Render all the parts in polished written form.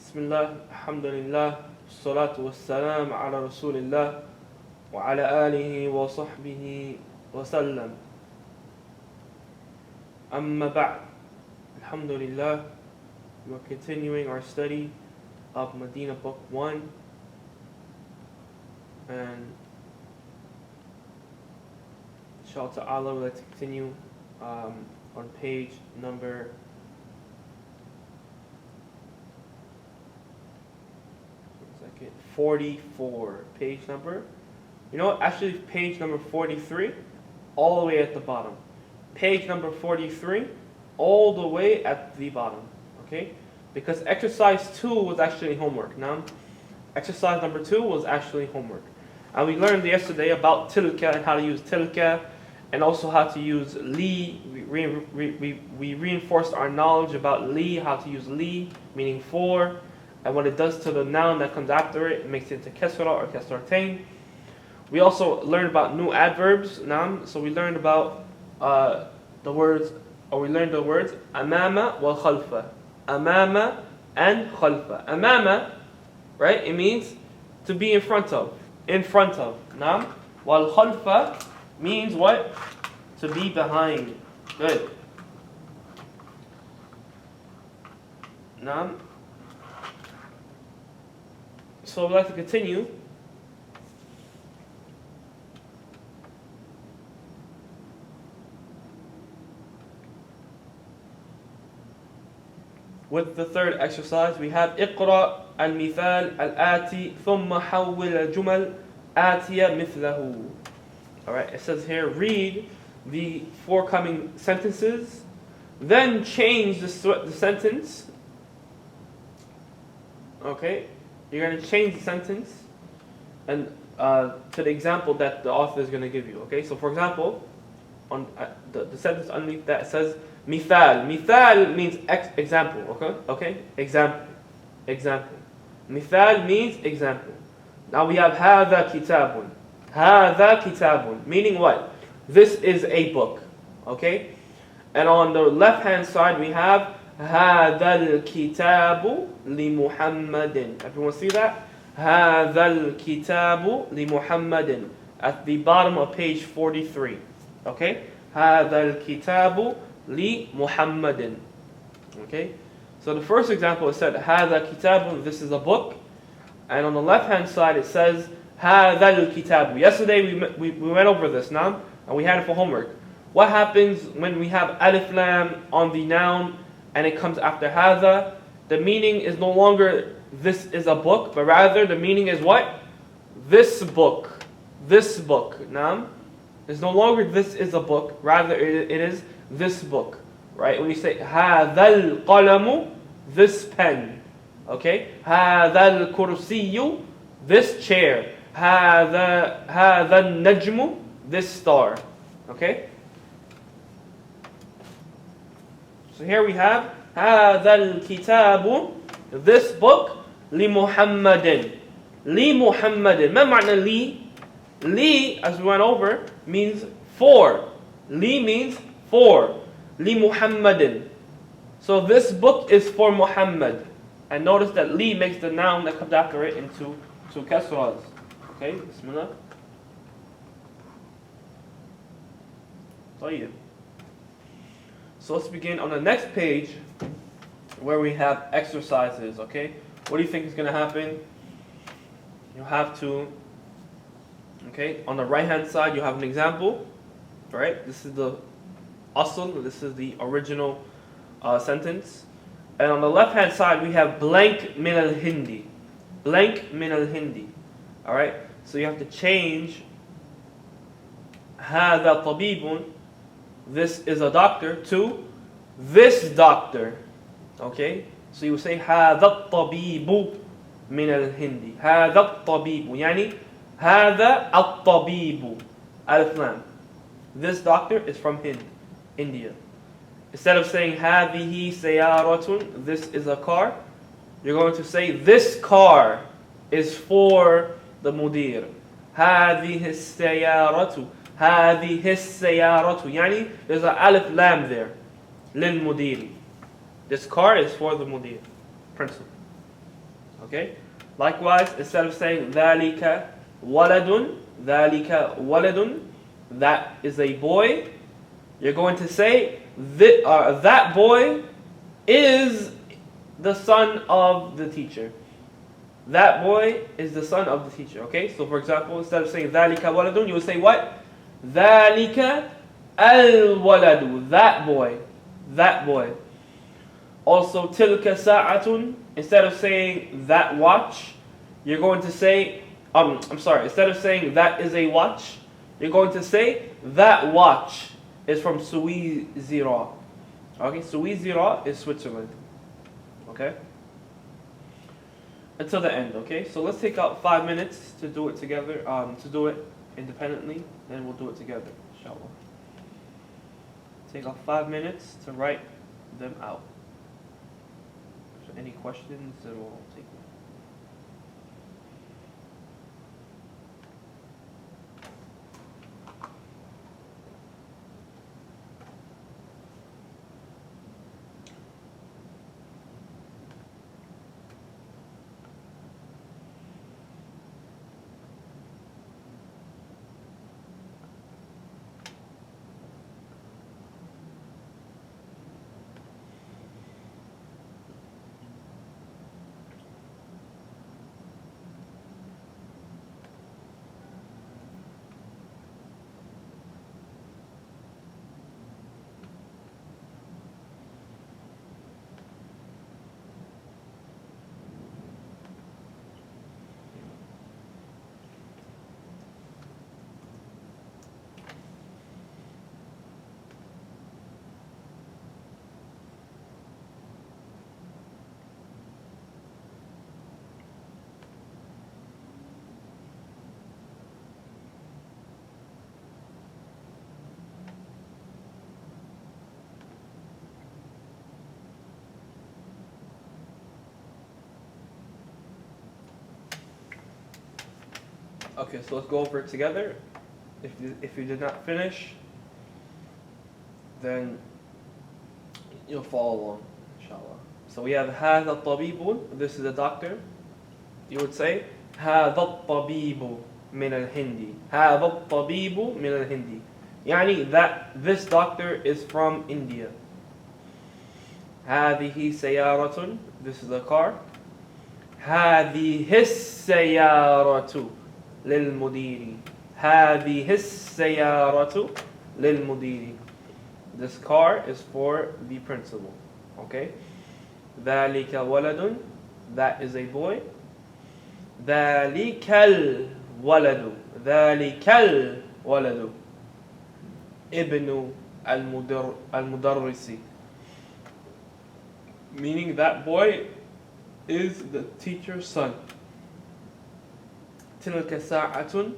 Bismillah, alhamdulillah, salatu wassalam ala rasulillah wa ala alihi wa sahbihi wa sallam. Amma ba'd. Alhamdulillah, we are continuing our study of Madina Book 1, and inshallah ta'ala we'll continue on page number 44. Page number, actually page number 43, all the way at the bottom. Page number 43, all the way at the bottom. Okay? Because exercise 2 was actually homework. Now, exercise number 2 was actually homework. And we learned yesterday about tilka and how to use tilka, and also how to use li. We reinforced our knowledge about li, how to use li, meaning for, and what it does to the noun that comes after it. It makes it into kasra or kasratain. We also learned about new adverbs. So we learned about the words amama wal khalfa. Amama and khalfa. Amama, right? It means to be in front of. In front of. Wal khalfa means what? To be behind. Good. So we'd like to continue. With the third exercise, we have اقرأ المثال الآتي ثم حول الجمل آتية مثله. Alright, it says here, read the foregoing sentences, then change the sentence. Okay, you're going to change the sentence and to the example that the author is going to give you. Okay, so for example, on the sentence underneath that says mithal. Mithal means example. Okay, example. Mithal means example. Now we have هذا كتاب. هذا كتاب, meaning what? This is a book. Okay, and on the left hand side we have هذا الكتاب لمحمد. Everyone see that? هذا الكتاب لمحمد at the bottom of page 43. Okay? هذا الكتاب لمحمد. Okay? So the first example it said هذا كتاب, this is a book, and on the left hand side it says هذا الكتاب. Yesterday we went over this now, and we had it for homework. What happens when we have alif lam on the noun and it comes after hadha? The meaning is no longer this is a book, but rather the meaning is what? This book. This book. Naam. It's no longer this is a book, rather it is this book. Right? When you say hadha al-qalamu, this pen. Okay? Hadha al-kursiyu, this chair. Hadha al-najmu, this star. Okay? So here we have هذا الكتاب, this book, لمحمد. لمحمد. ما معنى لي? لي, as we went over, means for. لي means for. لمحمد. So this book is for Muhammad. And notice that li makes the noun that comes after it into kasras. Okay, bismillah. طيب. So let's begin on the next page where we have exercises. Okay, what do you think is going to happen? You have to, okay, on the right hand side you have an example. Right, this is the asl, this is the original sentence, and on the left hand side we have blank min al hindi. Blank min al hindi. Alright, so you have to change هذا طبيب, this is a doctor, to this doctor. Okay, so you say هذا الطبيب من الهند. هذا الطبيب يعني هذا الطبيب. Alif Lam. This doctor is from Hind, India. Instead of saying هذه سيارة, this is a car, you're going to say this car is for the mudir. هذه السيارة. هذه السيارة. يعني there's an alif lam there. للمدير. This car is for the mudir, principal. Okay? Likewise, instead of saying ذَلِكَ وَلَدٌ, ذَلِكَ وَلَدٌ, that is a boy, you're going to say that boy is the son of the teacher. That boy is the son of the teacher. Okay? So for example, instead of saying ذَلِكَ وَلَدٌ, you would say what? ذَلِكَ الْوَلَدُ. That boy. That boy. Also, تِلْكَ سَاعَةٌ. Instead of saying that watch, you're going to say, instead of saying that is a watch, you're going to say that watch is from Suizira. Okay? Suizira is Switzerland. Okay? Until the end, okay? So let's take out 5 minutes to do it together, to do it independently, then we'll do it together, inshallah. Take out 5 minutes to write them out. If there any questions, then we'll take them. Okay, so let's go over it together. If you did not finish, then you'll follow along, inshallah. So we have هذا الطبيب. This is a doctor. You would say هذا الطبيب من الهند. هذا الطبيب من الهند. يعني that this doctor is from India. هذه سيارة. This is a car. هذه السيارة للمدير. هذه السيارة للمدير. This car is for the principal. Okay? ذلك ولد. That is a boy. ذلك الولد. ذلك الولد. ابن المدرس. Meaning that boy is the teacher's son. تلك ساعة.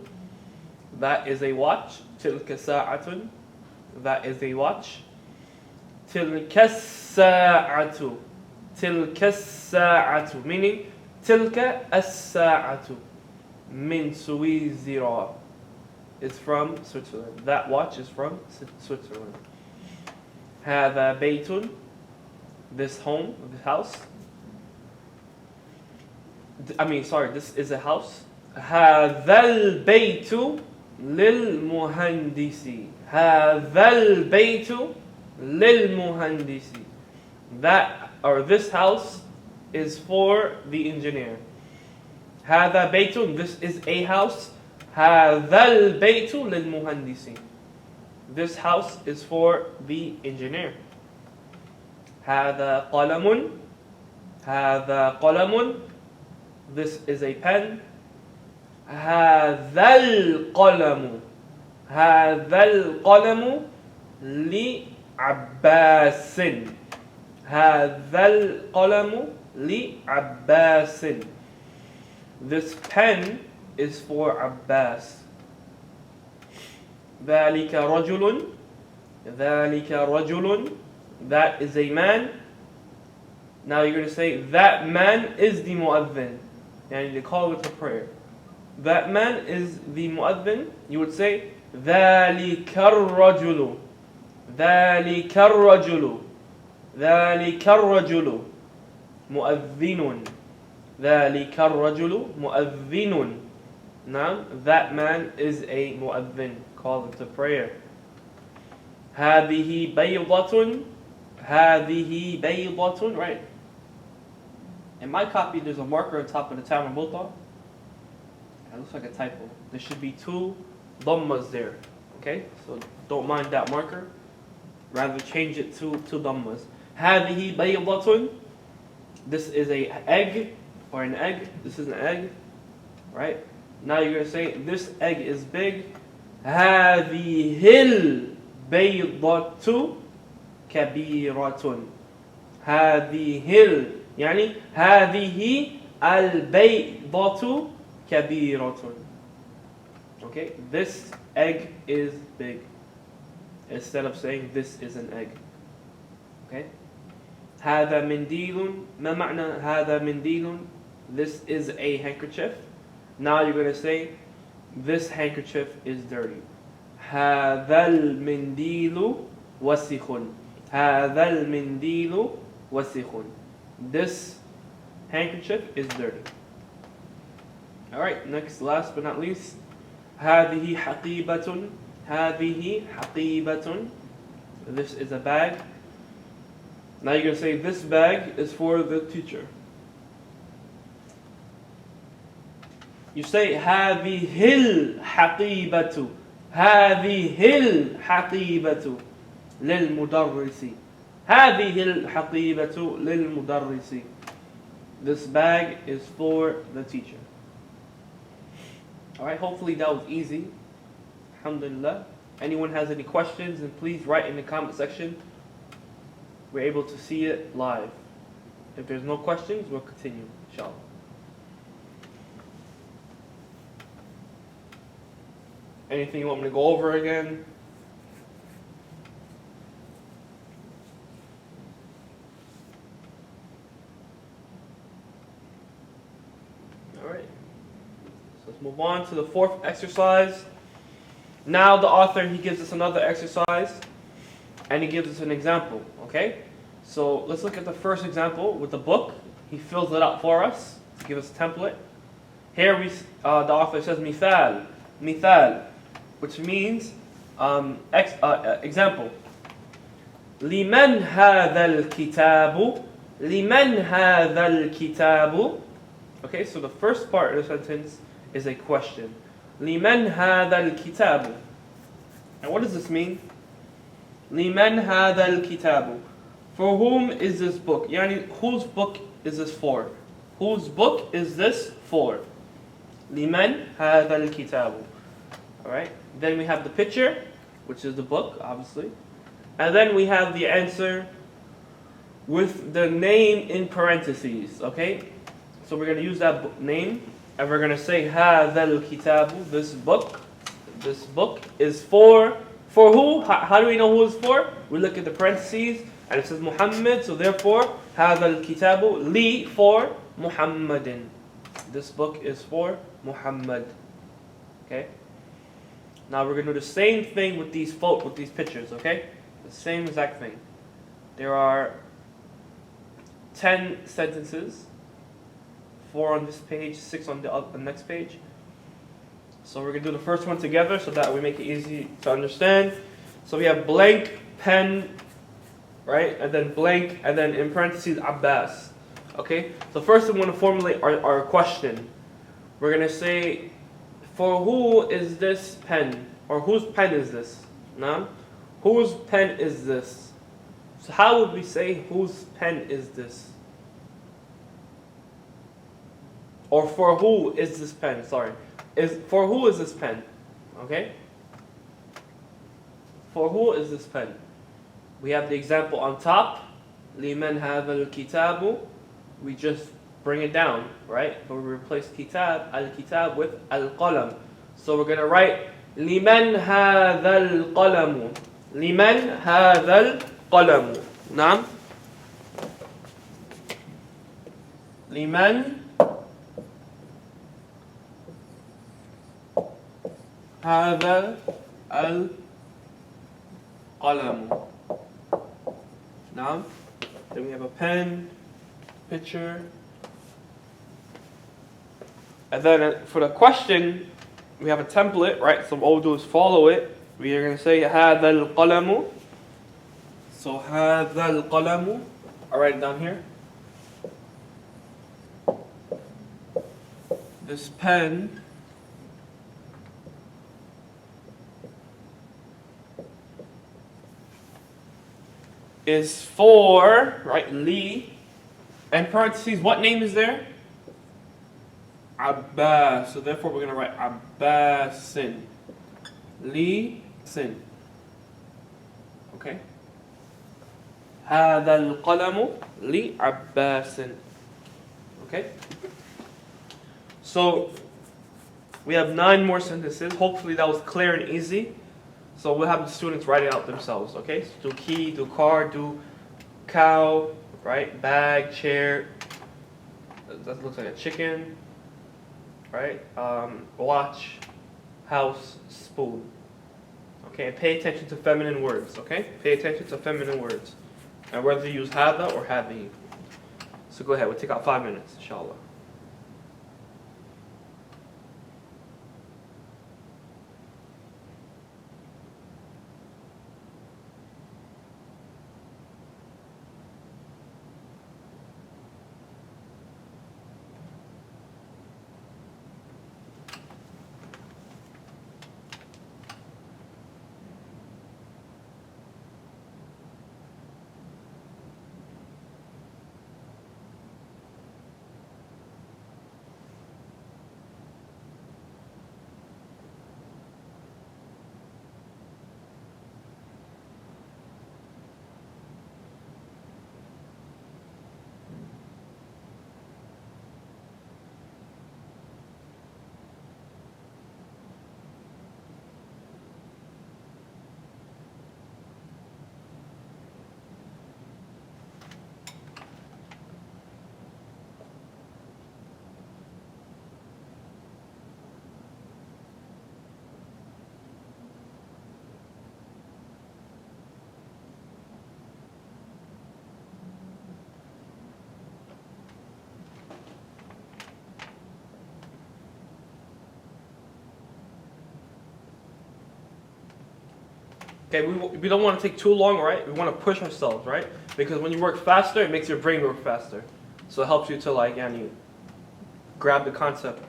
That is a watch. تلك ساعة. That is a watch. تلك الساعة. تلك الساعة. Meaning تلك الساعة من سويسرا. Is from Switzerland. That watch is from Switzerland. هذا بيت. This home, this house. This is a house. هذا البيت للمهندس. هذا البيت للمهندس. That or this house is for the engineer. هذا بيت. This is a house. هذا البيت للمهندس. This house is for the engineer. هذا قلم. هذا قلم. This is a pen. هذا القلم. هذا القلم لعباس. هذا القلم لعباس. This pen is for Abbas. ذلك رجل. ذلك رجل. That is a man. Now you're going to say that man is the mu'adhin. And you call it to prayer. That man is the mu'adhin. You would say ذلك الرجل. ذلك الرجل. ذلك الرجل مؤذن. ذلك الرجل مؤذن. Now, that man is a mu'adhin, called to prayer. هذه بيضة. هذه بيضة, right? In my copy, there's a marker on top of the Tamar Multa. It looks like a typo. There should be two dhammas there. Okay? So don't mind that marker. Rather change it to dhammas. هذه بيضة. This is a egg, or an egg. This is an egg. Right? Now you're going to say, this egg is big. هذه البيضة كبيرة. هذه يعني هذه البيضة كبيرة. Okay, this egg is big. Instead of saying this is an egg. Okay. هذا منديل. ما معنى هذا منديل? This is a handkerchief. Now you're going to say this handkerchief is dirty. هذا المنديل وسخ. هذا المنديل وسخ. This handkerchief is dirty. Alright, next, last but not least. هذه حقيبة. هذه حقيبة. This is a bag. Now you're going to say this bag is for the teacher. You say هذه الحقيبة. هذه الحقيبة للمدرس. هذه الحقيبة للمدرس. This bag is for the teacher. Alright, hopefully that was easy. Alhamdulillah. Anyone has any questions, then please write in the comment section. We're able to see it live. If there's no questions, we'll continue, inshallah. Anything you want me to go over again? Alright. So let's move on to the fourth exercise. Now the author, he gives us another exercise and he gives us an example. Okay? So let's look at the first example with the book. He fills it out for us to give us a template. Here the author says mithal. Mithal. Which means example. لمن هذا الكتاب؟ لمن هذا الكتاب? Okay, so the first part of the sentence is a question. لمن هذا الكتاب? And what does this mean? لمن هذا الكتاب? For whom is this book? Yani, whose book is this for? Whose book is this for? لمن هذا الكتاب? Alright, then we have the picture, which is the book, obviously. And then we have the answer with the name in parentheses, okay? So we're going to use that name, and we're going to say, هذا الكتاب, this book is for who? How do we know who it's for? We look at the parentheses, and it says Muhammad, so therefore, هذا الكتاب, li, for Muhammadin. This book is for Muhammad, okay? Now we're going to do the same thing with these pictures, okay? The same exact thing. There are 10 sentences, 4 on this page, 6 on the next page. So we're going to do the first one together so that we make it easy to understand. So we have blank, pen, right? And then blank, and then in parentheses, Abbas. Okay? So first we want to formulate our question. We're going to say, for who is this pen? Or whose pen is this? No? Whose pen is this? So how would we say whose pen is this? Or for who is this pen? Sorry. For who is this pen? Okay? For who is this pen? We have the example on top. لِمَنْ هَذَا الْكِتَابُ. We just bring it down, right? But we replace kitab, al-kitab with al-qalam. So we're going to write لِمَنْ هَذَا الْقَلَمُ. لِمَنْ هَذَا الْقَلَمُ. نعم. لِمَنْ هذا القلم. Now, then we have a pen, picture, And then for the question, we have a template, right? So all we do is follow it. We are going to say هذا القلم. So هذا القلم. I'll write it down here. This pen is for, right, Li. And parentheses, what name is there? Abbas. So therefore we're going to write Abbasin. Li Sin. Okay? هذا القلم لعباس. Okay? So we have 9 more sentences. Hopefully that was clear and easy. So we'll have the students write it out themselves. Okay? So do key, do car, do cow, right? Bag, chair. That looks like a chicken. Right? Watch, house, spoon. Okay, and pay attention to feminine words. Okay? Pay attention to feminine words. And whether you use hada or hadihi. So go ahead, we'll take out 5 minutes, inshallah. Okay, we don't want to take too long, right? We want to push ourselves, right? Because when you work faster, it makes your brain work faster. So it helps you to like, grab the concept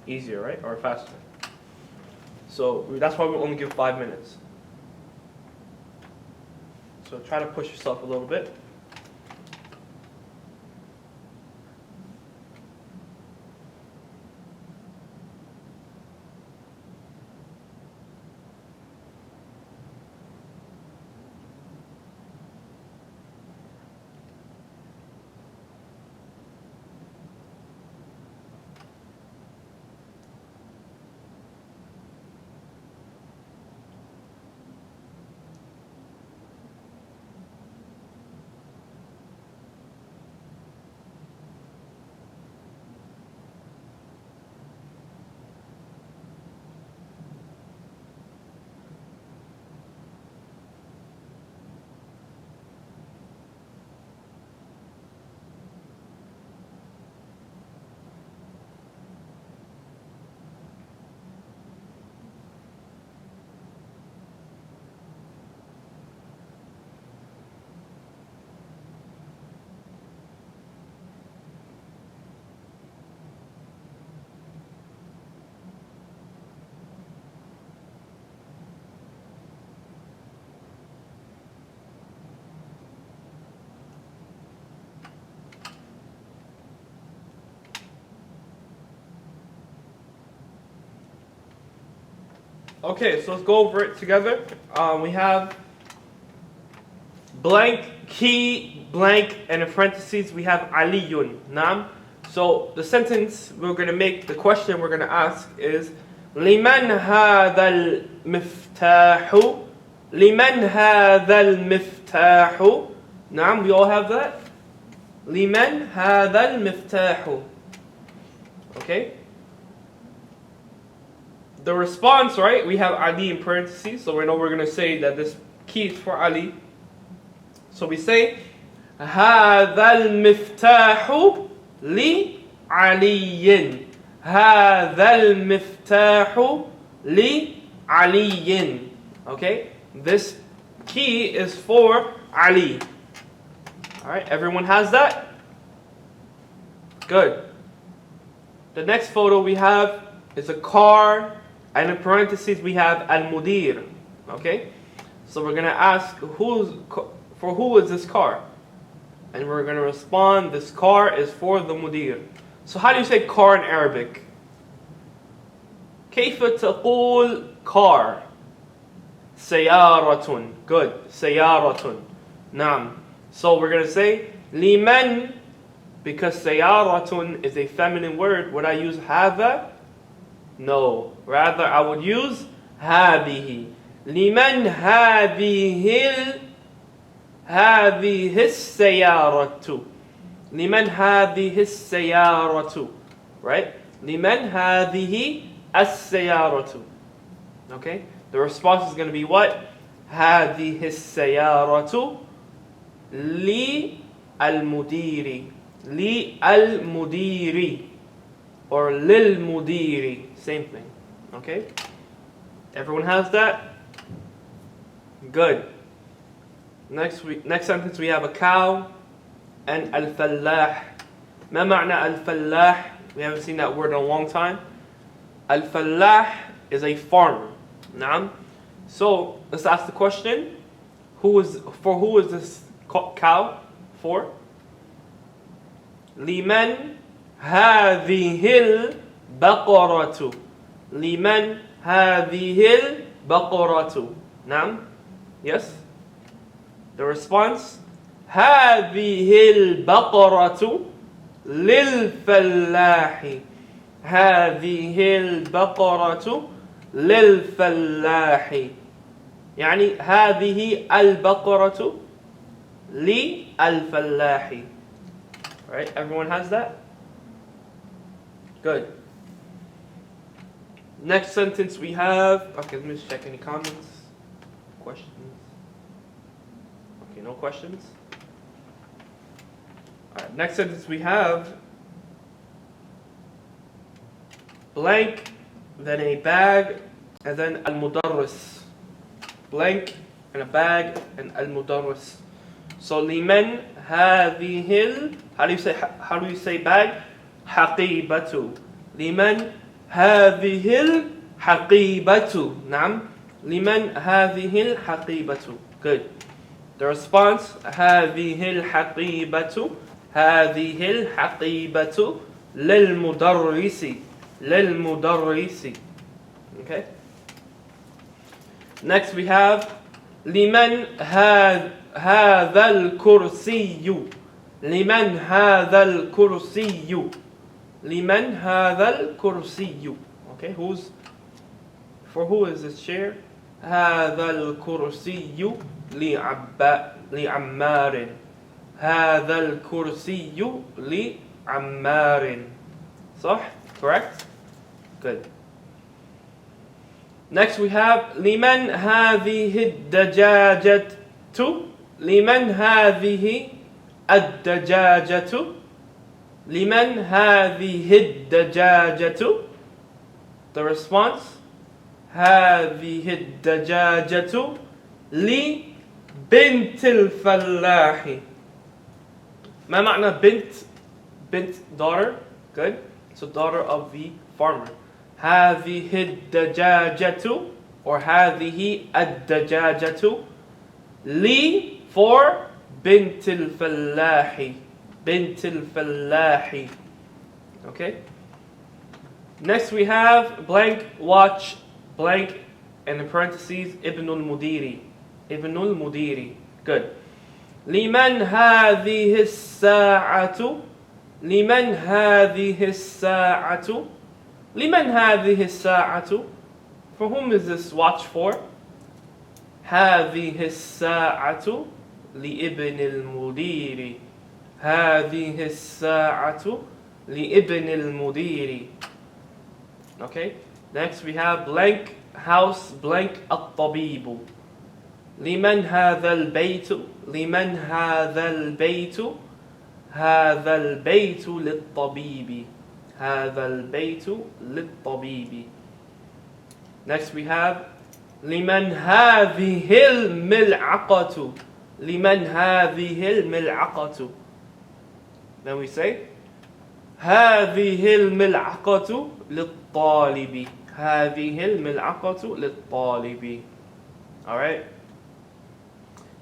easier, right? Or faster. So that's why we only give 5 minutes. So try to push yourself a little bit. Okay, so let's go over it together. We have blank, key, blank, and in parentheses we have aliyun. Naam. So the sentence we're going to make, the question we're going to ask is لمن هذا المفتاح? لمن هذا المفتاح? Naam, we all have that. لمن هذا المفتاح? Okay. The response, right? We have Ali in parentheses, so we know we're going to say that this key is for Ali. So we say هذا المفتاح لعلي. هذا المفتاح لعلي. Okay, this key is for Ali. Alright, everyone has that? Good. The next photo we have is a car, and in parentheses we have al-mudir. Okay, so we're going to ask for who is this car? And we're going to respond, this car is for the mudir. So how do you say car in Arabic? كيف تقول car? سيارة. Good. سيارة. نعم. So we're going to say لمن, because سيارة is a feminine word. Would I use هذا? No. Rather I would use هذه. لمن هذه السيارة. لمن هذه السيارة. Right? لمن هذه السيارة. Okay? The response is going to be what? هذه السيارة للمدير. للمدير or للمدير. Same thing. Okay? Everyone has that? Good. Next sentence we have a cow and al-fallah. ما معنى al-fallah? We haven't seen that word in a long time. Al-fallah is a farmer. Naam. So let's ask the question: who is this cow for? لمن هذه البقرة. لمن هذه البقرة. Naam. Yes. The response: هذه البقرة للفلاح. هذه البقرة للفلاح. يعني هذه البقرة للفلاح. Right? Everyone has that? Good. Next sentence we have. Okay, let me just check any comments, questions. Okay, no questions. Alright, next sentence we have blank, then a bag, and then al-mudarris. Blank and a bag and al-mudarris. So liman hadhihi, how do you say bag? Haqibatu. Liman hadhihi haqibatu. Naam. Liman hadhihi haqibatu. Good. The response: hadhihi haqibatu. هذه الحقيبة للمدرس. للمدرس. Okay. Next we have لمن هذا الكرسي. لمن هذا الكرسي. لمن هذا الكرسي. Okay, for who is this chair? هذا الكرسي لعمار. هذا الكرسي لعمار. صح? Correct? Good. Next we have لمن هذه الدجاجة. لمن هذه الدجاجة. لمن هذه الدجاجة. The response: هذه الدجاجة لبنت الفلاح. ما معنى بنت؟ Bint, daughter. Good. So daughter of the farmer. هذه الدجاجة or هذه الدجاجة لي for بنت الفلاح. بنت الفلاح. Okay. Next we have blank watch blank and in parentheses ابن المديري. ابن المديري. Good. لمن هذه الساعة. لمن هذه الساعة. لمن هذه الساعة. For whom is this watch for? هذه الساعة لابن المدير. هذه الساعة لابن المدير. Okay. Next we have blank house blank الطبيب. لمن هذا البيت. لمن هذا البيت. هذا البيت للطبيب. هذا البيت للطبيب. Next we have لمن هذه الملعقة. لمن هذه الملعقة. Then we say هذه الملعقة للطالب. هذه الملعقة للطالب. Alright?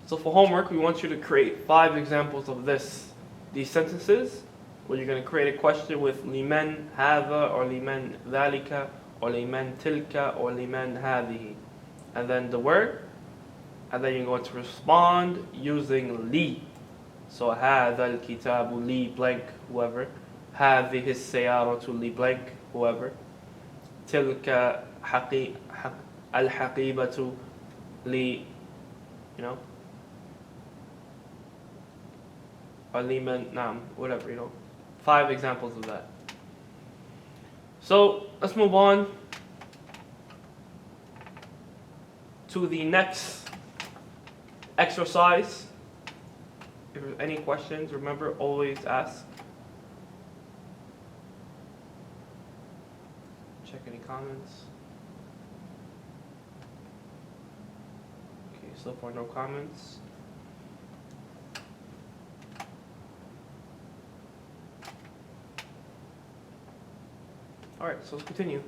So for homework, we want you to create 5 examples of these sentences, where you're going to create a question with لمن هذا or لمن ذلك or لمن تلك or لمن هذه, and then the word, and then you're going to respond using لي. So هذا الكتاب لي blank whoever, هذه السيارة لي blank whoever, تلك الحقيبة لي, you know, or لمن نعم, whatever, you know. 5 examples of that. So let's move on to the next exercise. If there's any questions, remember, always ask. Check any comments. Okay, so far no comments. Alright, so let's continue.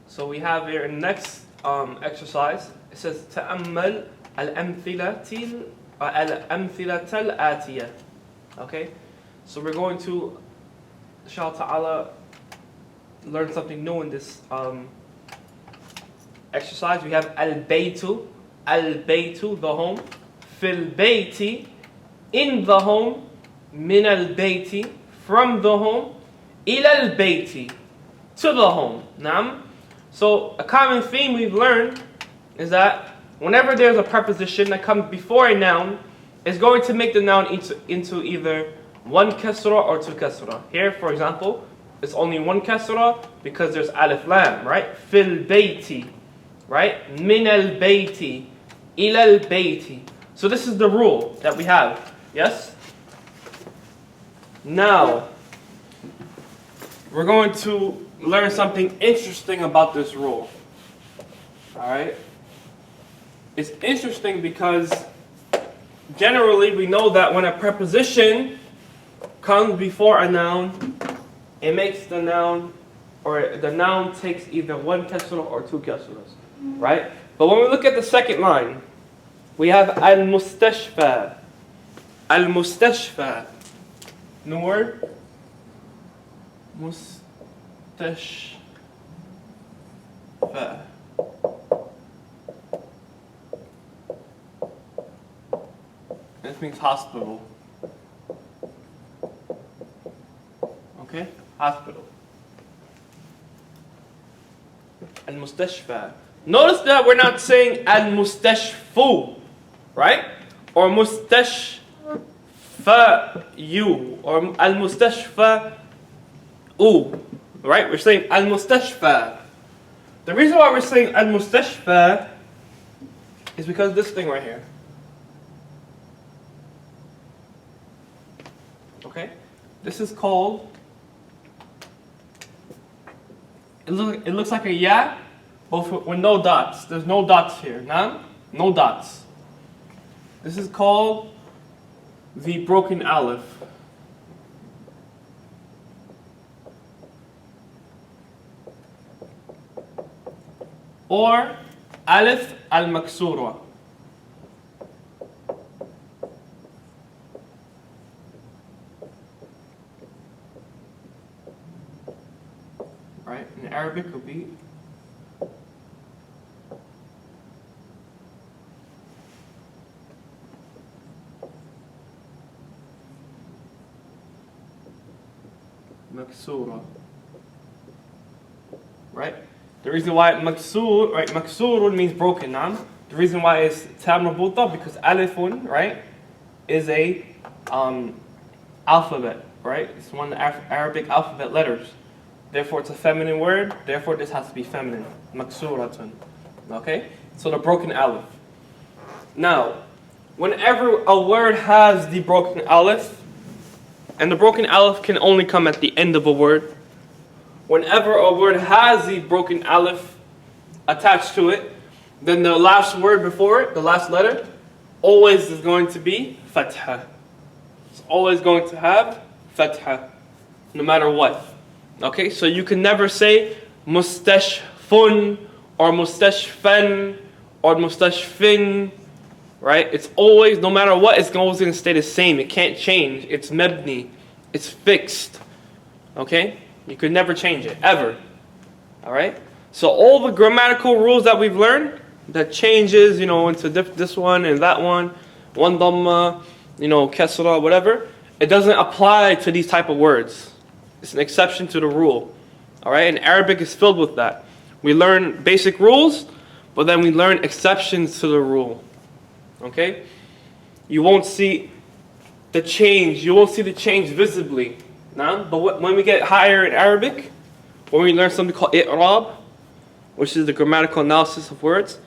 So we have here in the next exercise, it says تأمل الأمثلة الآتية. Okay, so we're going to, inshallah ta'ala, learn something new in this exercise. We have al-baytu, al-baytu, the home, fil bayti, in the home, min al-bayti, from the home, ila al-bayti, to the home. Naam. So a common theme we've learned is that whenever there's a preposition that comes before a noun, it's going to make the noun into either 1 kasra or 2 kasra. Here, for example, it's only 1 kasra because there's alif lam, right? Fil bayti, right? Min al bayti, ila al bayti. So this is the rule that we have. Yes? Now, we're going to learn something interesting about this rule. Alright? It's interesting because generally we know that when a preposition comes before a noun, it makes the noun, or the noun takes either 1 kasra or 2 kasras. Right? But when we look at the second line, we have al-mustashfa. Al-mustashfa. New word? Mustashfa. This means hospital. Okay? Hospital. Al-mustashfa. Notice that we're not saying al-mustashfu, right? Or mustashfa-you, or al-mustashfa-u, right? We're saying al-mustashfa. The reason why we're saying al-mustashfa is because of this thing right here. Okay? This is called, it looks like a ya, but with no dots. There's no dots here. Nah? No dots. This is called the broken aleph. Or alif al-maksura. Right? In Arabic it would be maksura. Right? The reason why maksur, right? Maksurun means broken. Naam. The reason why it's tam marbuta, because alifun, right, is a alphabet, right? It's one of the Arabic alphabet letters. Therefore, it's a feminine word. Therefore, this has to be feminine. Maksuratun. Okay? So the broken aleph. Now, whenever a word has the broken aleph, and the broken aleph can only come at the end of a word, whenever a word has the broken aleph attached to it, then the last word before it, the last letter, always is going to be fatha. It's always going to have fatha, no matter what. Okay, so you can never say mustashfun or mustashfan or mustashfin, right? It's always, no matter what, it's always going to stay the same. It can't change. It's mebni. It's fixed. Okay? You could never change it, ever. Alright? So all the grammatical rules that we've learned, that changes, into this one and that one dhamma, kasra, whatever, it doesn't apply to these type of words. It's an exception to the rule. Alright? And Arabic is filled with that. We learn basic rules, but then we learn exceptions to the rule. Okay? You won't see the change. You won't see the change visibly. Nah? But when we get higher in Arabic, when we learn something called i'rab, which is the grammatical analysis of words,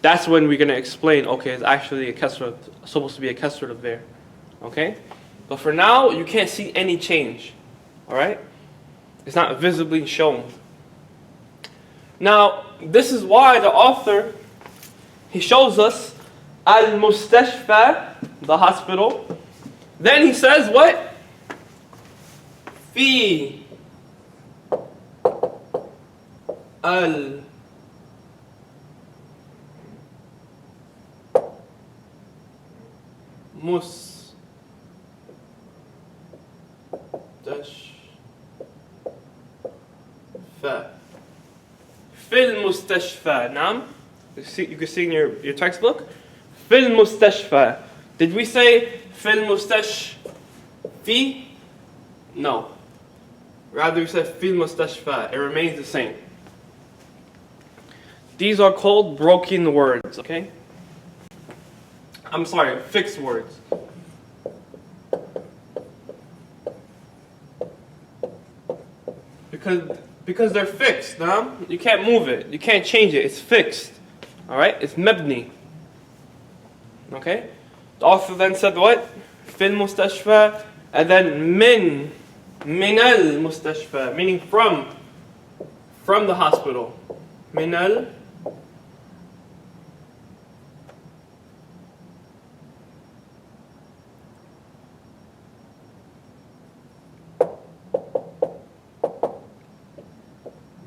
that's when we're going to explain, okay, it's actually a kasra, supposed to be a kasra there. Okay? But for now, you can't see any change. Alright? It's not visibly shown. Now, this is why the author, he shows us al-mustashfa, the hospital. Then he says what? Fi al mustashfa. Fil mustashfa. Naam. You can see in your textbook. Fil mustashfa. Did we say fil mustashfi? No. Rather we said fil mustashfa. It remains the same. These are called broken words, okay? I'm sorry, fixed words. Because they're fixed, nah? You can't move it. You can't change it. It's fixed. Alright? It's mabni. Okay? The author then said what? Fil mustashfa. And then min al mustashfa. Meaning from the hospital. Min al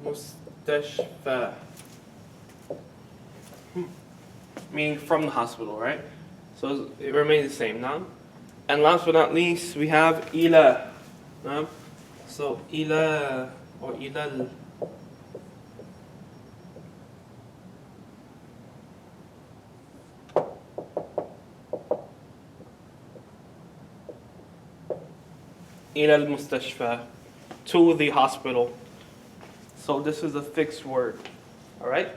mustashfa. Meaning from the hospital, right? So it remains the same now. And last but not least, we have ila. So ila or ilal. Ila al-mustashfa, to the hospital. So this is a fixed word. Alright?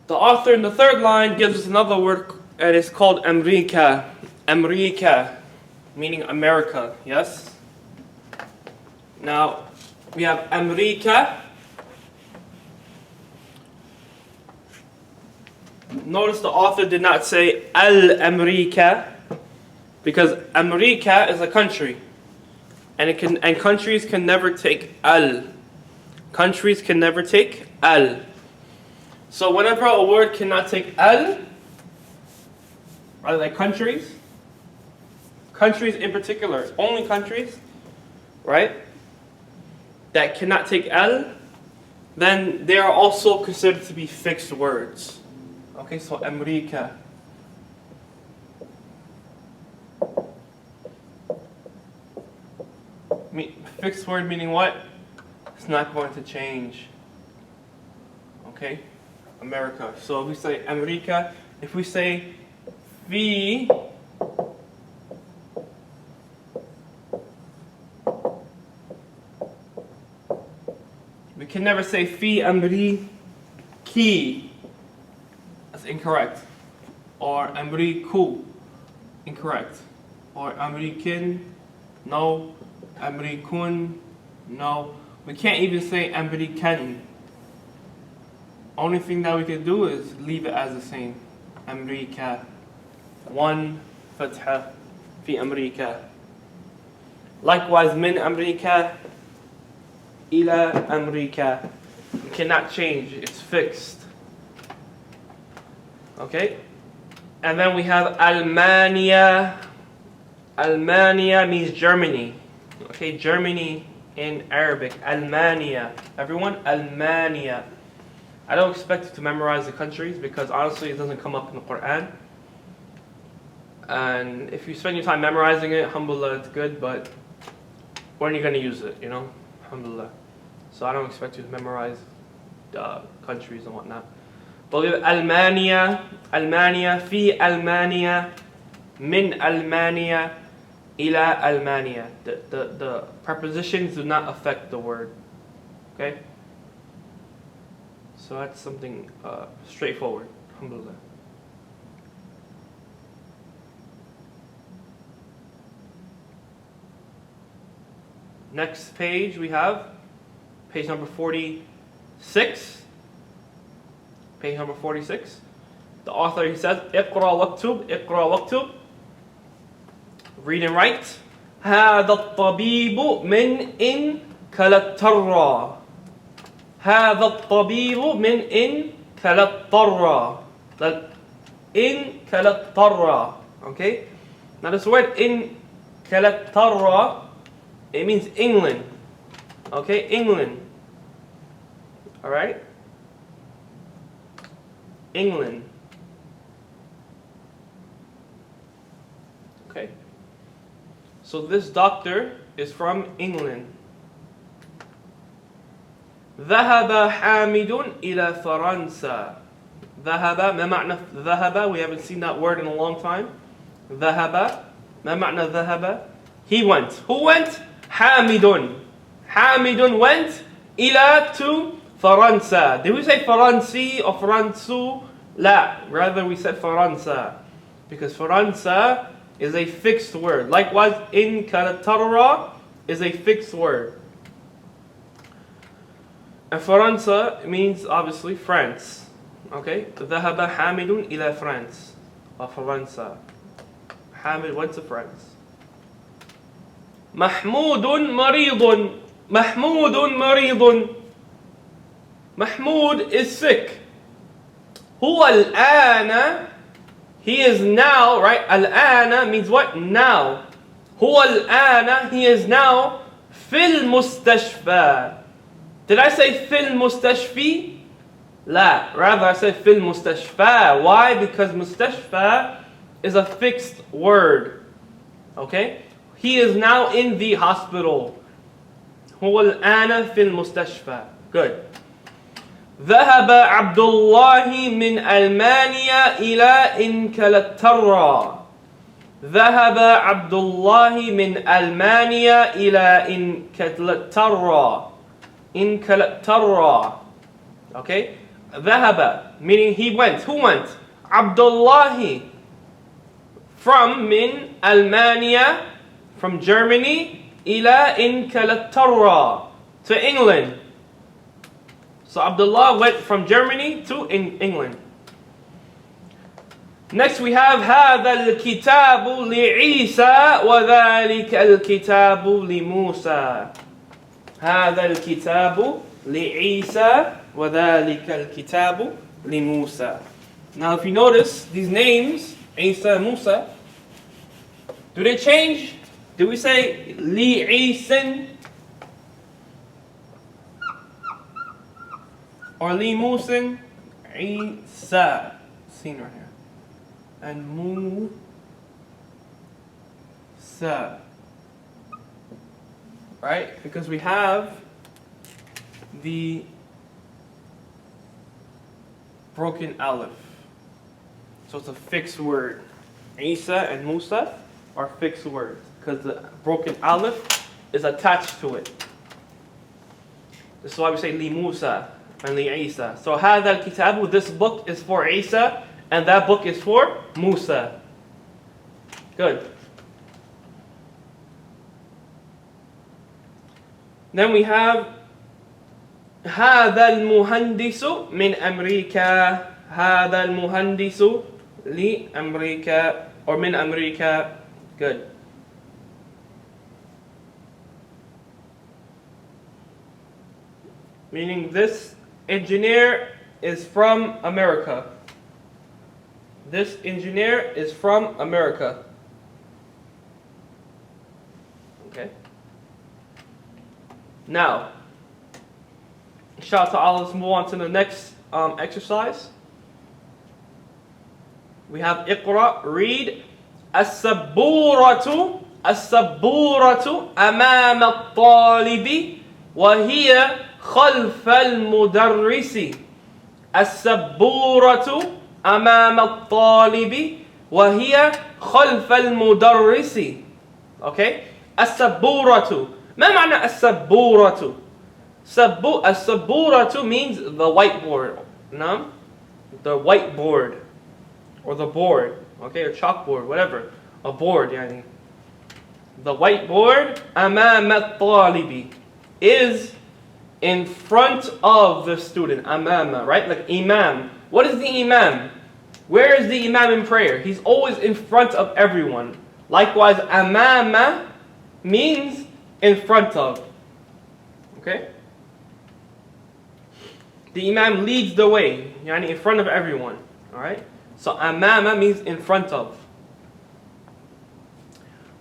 The author in the third line gives us another word, and it's called Amrika. Amrika, meaning America, yes? Now, we have Amrika. Notice the author did not say Al-Amrika, because America is a country. And countries can never take al. Countries can never take al. So whenever a word cannot take al, rather like countries in particular, only countries, right, that cannot take al, then they are also considered to be fixed words. Okay, so America. Fixed word meaning what? It's not going to change. Okay? America. So if we say America, if we say fi, we can never say fi Ameriki. That's incorrect. Or Ameriku. Incorrect. Or American. No. Amerikun. No. We can't even say American. Only thing that we can do is leave it as the same. America. One fatha fi America. Likewise, min America ila America. You cannot change, it's fixed. Okay? And then we have Almania. Almania means Germany. Okay, Germany in Arabic. Almania. Everyone, Almania. I don't expect you to memorize the countries because honestly it doesn't come up in the Quran. And if you spend your time memorizing it, alhamdulillah, it's good, but when are you going to use it, you know? Alhamdulillah. So I don't expect you to memorize countries and whatnot. But we have Almania, Almania, fi Almania, min Almania, ila Almania. The prepositions do not affect the word. Okay? So that's something straightforward. Alhamdulillah. Next page we have page number 46. Page number 46. The author, he says, اقرأ واكتب, اقرأ واكتب. Read and write. هذا الطبيب من إن كالترى. هذا الطبيب من إن كالترى. إن كالترى. Okay? Now this word in كالترى, it means England. Okay? England. Alright? England. Okay. So this doctor is from England. ذهب حامد إلى فرنسا. ذهب ما معنى ذهب? We haven't seen that word in a long time. ذهب ما معنى ذهب? He went. Who went? حامد. حامد went إلى to فرنسا. Did we say فرنسي or فرنسو? لا. Rather we said فرنسا. Because فرنسا is a fixed word. Likewise, in كالترى is a fixed word. And فرنسا means obviously France. Okay? ذهب حامد إلى France. Or فرنسا. حامد went to France. محمود مريض. محمود مريض. Mahmoud is sick. هو الآن, he is now, right? الآن means what? Now. هو الآن, he is now في المستشفى. Did I say في المستشفى? لا. Rather I said في المستشفى. Why? Because مستشفى is a fixed word. Okay? He is now in the hospital. هو الآن في المستشفى. Good. ذهب عبد الله من ألمانيا إلى إنكلترا. ذهب عبد الله من ألمانيا إلى إنكلترا. إنكلترا. Okay? ذهب meaning he went. Who went? Abdullah from min Almania, from Germany, إلى إنكلترا, to England. So Abdullah went from Germany to England. Next we have هذا الكتاب لعيسى وذلك الكتاب لموسى. هذا الكتاب لعيسى وذلك الكتاب لموسى. Now if you notice these names, Isa and Musa, do they change? Do we say لعيسى or li Musin? Isa. Seen right here. And Musa. Right? Because we have the broken aleph. So it's a fixed word. Isa and Musa are fixed words because the broken aleph is attached to it. This is why we say li Musa and li Isa. So هذا الكتاب, this book is for Isa and that book is for Musa. Good. Then we have هذا المهندس من أمريكا. هذا المهندس لأمريكا or من أمريكا. Good. Meaning this engineer is from America. This engineer is from America. Okay. Now, inshallah, let's move on to the next exercise. We have Iqra, read. السبورة السبورة أمام الطالب وهي خلف المدرس. السبورة أمام الطالب وهي خلف المدرس. Okay. السبورة. ما معنى السبورة؟ السبورة means the whiteboard. No? The whiteboard. Or the board. Okay, or chalkboard, whatever. A board, yani. The whiteboard أمام الطالب is in front of the student. Amama, right? Like imam. What is the imam? Where is the imam in prayer? He's always in front of everyone. Likewise, amama means in front of. Okay? The imam leads the way, yani in front of everyone. Alright? So amama means in front of.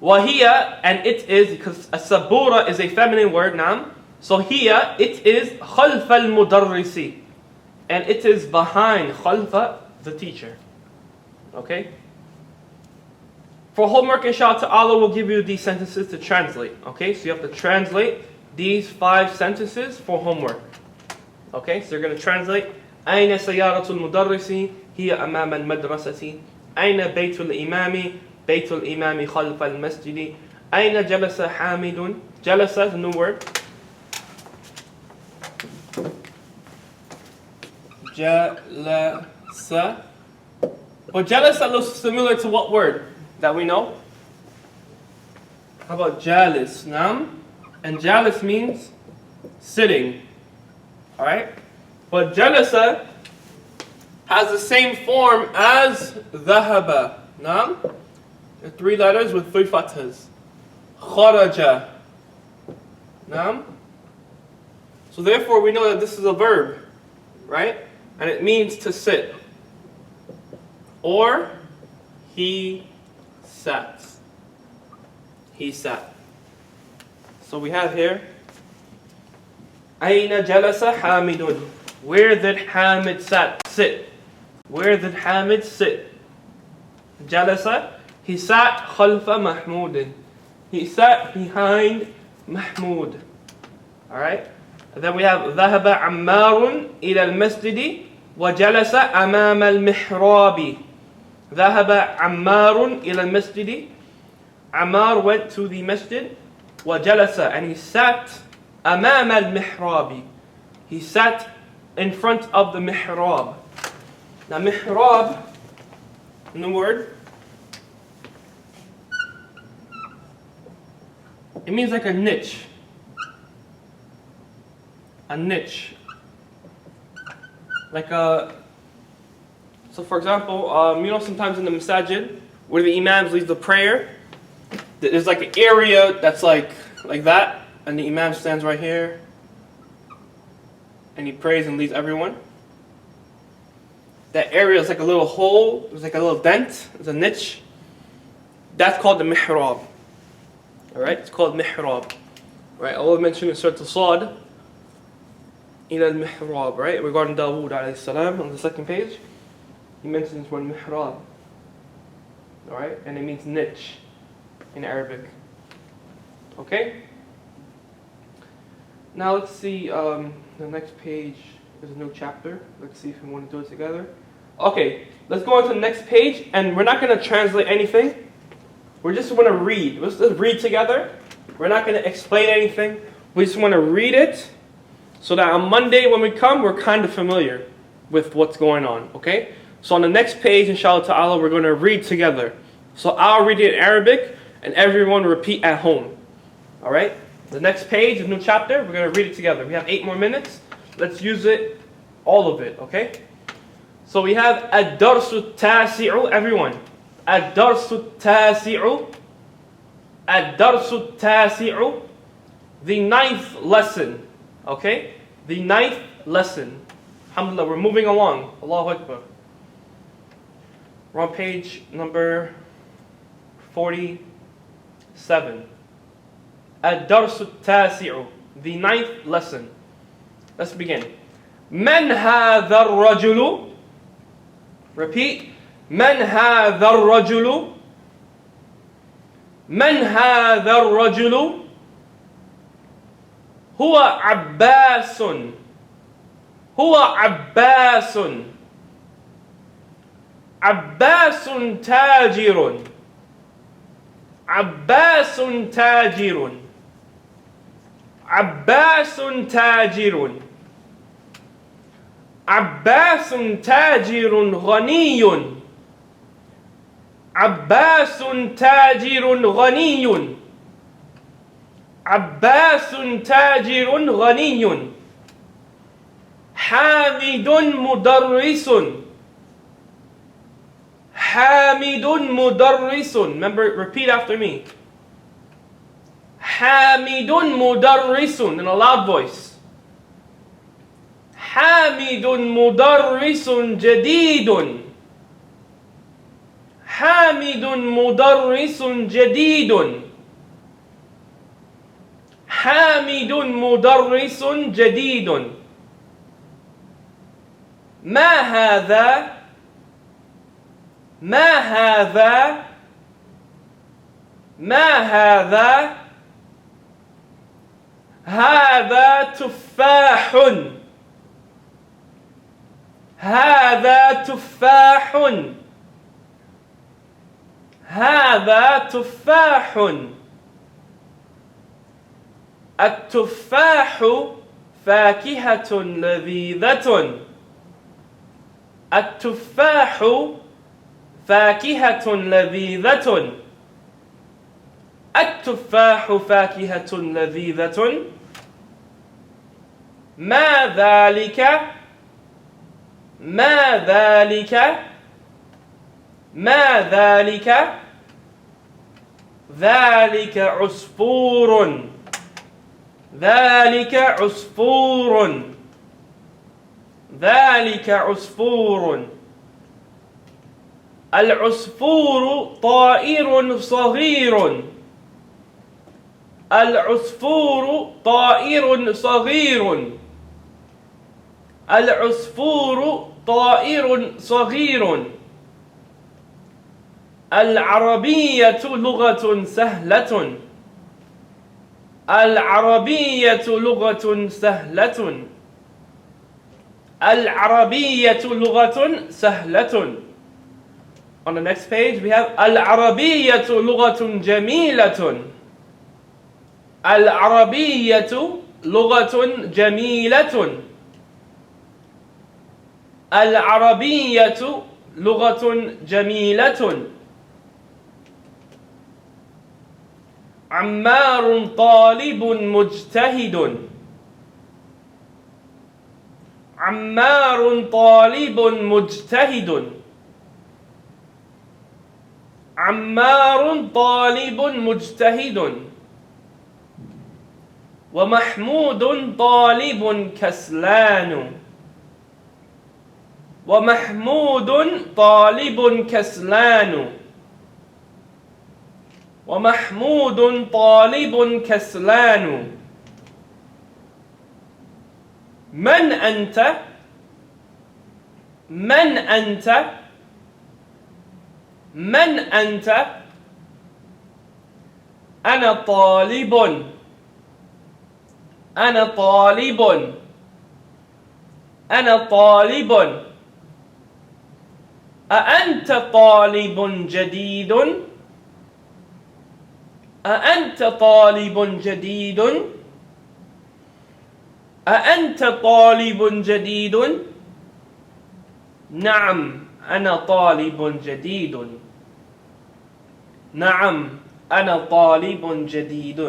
Wahiya, and it is, because as-sabura is a feminine word, naam. So here, it is خلف المدرس. And it is behind خلف, the teacher. Okay? For homework, inshallah, Allah will give you these sentences to translate. Okay? So you have to translate these 5 sentences for homework. Okay? So you're going to translate أين سيارة المدرس هي أمام المدرسة. أين بيت الإمام بيت الإمام خلف المسجد. أين جلس حامد. جلس is a new word. Jalasa. But jalasa looks similar to what word that we know? How about jalis? Nam? And jalis means sitting. Alright? But jalasa has the same form as dhahaba. Nam? 3 letters with 3 fathas. Kharaja. Nam? So therefore we know that this is a verb. Right? And it means to sit. Or he sat. He sat. So we have here أين جلس حامد. Where did Hamid sit? Where did Hamid sit? Jalasa, he sat خلف محمود. He sat behind Mahmud. Alright? And then we have ذهب عمار إلى المسجد وجلس أمام المحراب. ذهب عمار إلى المسجد. Ammar went to the masjid. وجلس, and he sat أمام المحراب. He sat in front of the mihrab. Now mihrab, new word. It means like a niche. A niche. Like a, so for example, you know sometimes in the masajid, where the imams lead the prayer, there's like an area that's like that, and the imam stands right here, and he prays and leads everyone. That area is like a little hole, it's like a little dent, it's a niche. That's called the mihrab. Alright, it's called mihrab. Right, Allah mentioned in Surah Al-Sad, إلى المحراب, right? Regarding Dawood alayhi salam on the 2nd page, he mentions one mihrab. Alright, and it means niche in Arabic. Okay? Now let's see, the next page is a new chapter. Let's see if we want to do it together. Okay, let's go on to the next page, and we're not going to translate anything. We're just going to read. Let's just read together. We're not going to explain anything. We just want to read it, so that on Monday when we come, we're kind of familiar with what's going on, okay? So on the next page, inshallah ta'ala, we're going to read together. So I'll read it in Arabic, and everyone repeat at home. Alright? The next page, a new chapter, we're going to read it together. We have 8 more minutes. let's use it, all of it, okay? So we have ad-darsu tasi'u, everyone. Ad-darsu tasi'u. Ad-darsu tasi'u. The 9th lesson, okay? The 9th lesson. Alhamdulillah, we're moving along. Allahu Akbar. We're on page number 47. Ad-darsu tasi'u. The 9th lesson. Let's begin. Man hadha ar-rajulu? Repeat. Man hadha ar-rajulu? Man hadha ar-rajulu? هو عباس. هو عباس. عباس تاجر. عباس تاجر. عباس تاجر. عباس تاجر غني. عباس تاجر غني. عباس تاجر غني. حامد مدرس. حامد مدرس. Remember, repeat after me. حامد مدرس in a loud voice. حامد مدرس جديد. حامد مدرس جديد. حامد مدرس جديد. ما هذا؟ ما هذا؟ ما هذا؟ هذا تفاح. هذا تفاح. هذا تفاح. التفاح فاكهة لذيذة. التفاح فاكهة لذيذة. التفاح فاكهة لذيذة. ما ذلك؟ ما ذلك؟ ما ذلك؟ ذلك عصفور. ذلك عصفور. ذلك عصفور. العصفور طائر صغير. العصفور طائر صغير. العصفور طائر صغير. العربية لغة سهلة. العربية لغة سهلة. العربية لغة سهلة. On the next page we have العربية لغة جميلة. العربية لغة جميلة. العربية لغة جميلة. عمار طالب مجتهد. عمار طالب مجتهد. عمار طالب مجتهد. ومحمود طالب كسلان. ومحمود طالب كسلان. ومحمود طالب كسلان. من أنت؟ من أنت؟ من أنت؟ أنا طالب. أنا طالب. أنا طالب. أأنت طالب جديد؟ أأنت طالب جديد؟ أأنت طالب جديد؟ نعم أنا طالب جديد. نعم أنا طالب جديد.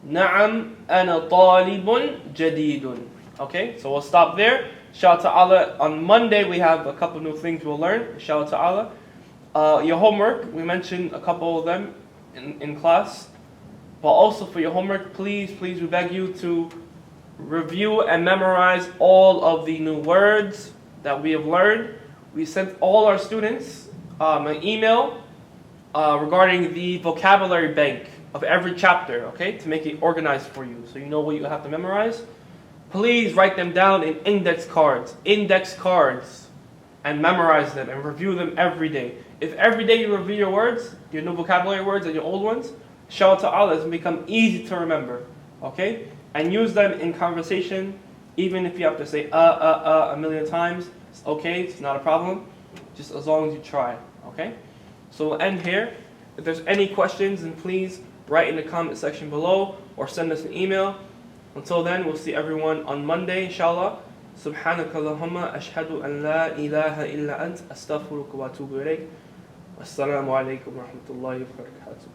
نعم أنا طالب جديد. Okay, so we'll stop there. Inshallah ta'ala, on Monday we have a couple new things we'll learn. Inshallah ta'ala. Your homework, we mentioned a couple of them in class. But also for your homework, please, we beg you to review and memorize all of the new words that we have learned. We sent all our students an email regarding the vocabulary bank of every chapter, okay, to make it organized for you so you know what you have to memorize. Please write them down in index cards, and memorize them and review them every day. If every day you review your words, your new vocabulary words and your old ones, inshallah ta'ala, it's become easy to remember, okay? And use them in conversation, even if you have to say a million times. It's okay, it's not a problem, just as long as you try, okay? So we'll end here. If there's any questions, then please write in the comment section below or send us an email. Until then, we'll see everyone on Monday, inshallah. سبحانك اللهم أشهد أن لا إله إلا أنت أستغفرك وأتوب إليك. السلام عليكم ورحمة الله وبركاته.